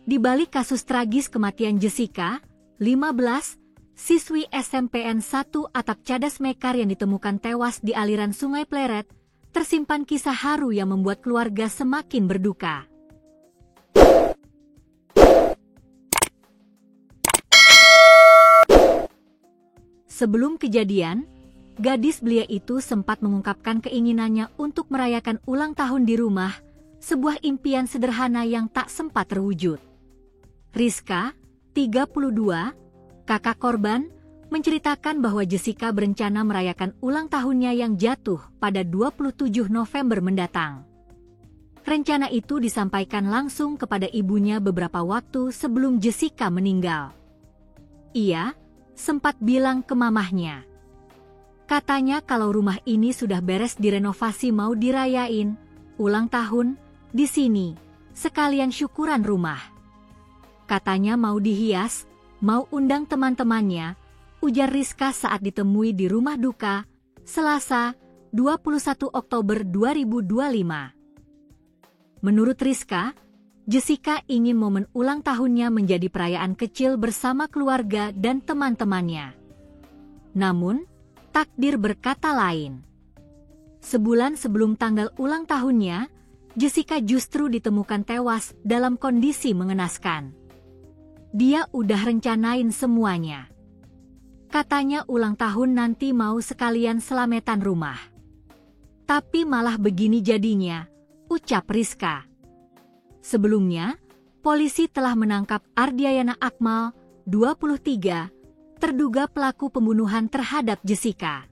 Di balik kasus tragis kematian Jessica, 15, siswi SMPN 1 Atap Cadas Mekar yang ditemukan tewas di aliran Sungai Pleret, tersimpan kisah haru yang membuat keluarga semakin berduka. Sebelum kejadian, gadis belia itu sempat mengungkapkan keinginannya untuk merayakan ulang tahun di rumah, sebuah impian sederhana yang tak sempat terwujud. Rizka, 32, kakak korban, menceritakan bahwa Jessica berencana merayakan ulang tahunnya yang jatuh pada 27 November mendatang. Rencana itu disampaikan langsung kepada ibunya beberapa waktu sebelum Jessica meninggal. Ia sempat bilang ke mamahnya. Katanya kalau rumah ini sudah beres direnovasi mau dirayain ulang tahun di sini, sekalian syukuran rumah. Katanya mau dihias, mau undang teman-temannya, ujar Rizka saat ditemui di rumah duka, Selasa, 21 Oktober 2025. Menurut Rizka, Jessica ingin momen ulang tahunnya menjadi perayaan kecil bersama keluarga dan teman-temannya. Namun, takdir berkata lain. Sebulan sebelum tanggal ulang tahunnya, Jessica justru ditemukan tewas dalam kondisi mengenaskan. Dia udah rencanain semuanya. Katanya ulang tahun nanti mau sekalian selametan rumah. Tapi malah begini jadinya, ucap Rizka. Sebelumnya, polisi telah menangkap Ardiayana Akmal, 23, terduga pelaku pembunuhan terhadap Jessica.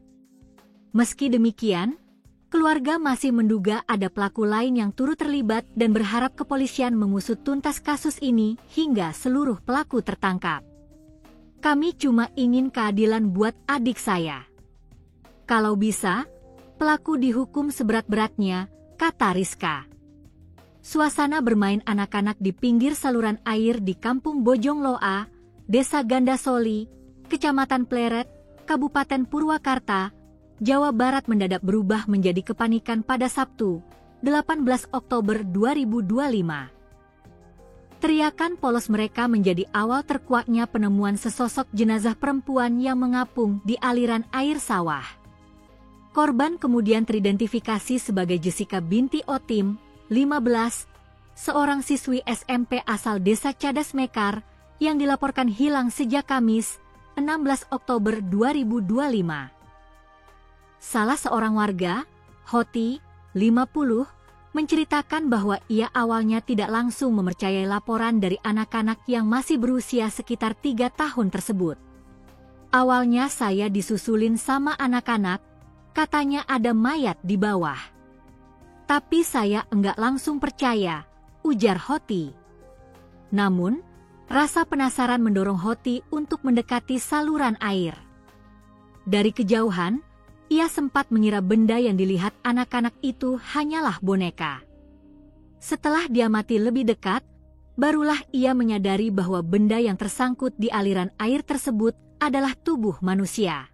Meski demikian, keluarga masih menduga ada pelaku lain yang turut terlibat dan berharap kepolisian mengusut tuntas kasus ini hingga seluruh pelaku tertangkap. Kami cuma ingin keadilan buat adik saya. Kalau bisa, pelaku dihukum seberat-beratnya, kata Rizka. Suasana bermain anak-anak di pinggir saluran air di Kampung Bojongloa, Desa Gandasoli, Kecamatan Pleret, Kabupaten Purwakarta, Jawa Barat mendadak berubah menjadi kepanikan pada Sabtu, 18 Oktober 2025. Teriakan polos mereka menjadi awal terkuaknya penemuan sesosok jenazah perempuan yang mengapung di aliran air sawah. Korban kemudian teridentifikasi sebagai Jessica binti Otim, 15, seorang siswi SMP asal Desa Cadas Mekar yang dilaporkan hilang sejak Kamis, 16 Oktober 2025. Salah seorang warga, Hoti, 50, menceritakan bahwa ia awalnya tidak langsung mempercayai laporan dari anak-anak yang masih berusia sekitar 3 tahun tersebut. Awalnya saya disusulin sama anak-anak, katanya ada mayat di bawah. Tapi saya enggak langsung percaya, ujar Hoti. Namun, rasa penasaran mendorong Hoti untuk mendekati saluran air. Dari kejauhan, ia sempat mengira benda yang dilihat anak-anak itu hanyalah boneka. Setelah diamati lebih dekat, barulah ia menyadari bahwa benda yang tersangkut di aliran air tersebut adalah tubuh manusia.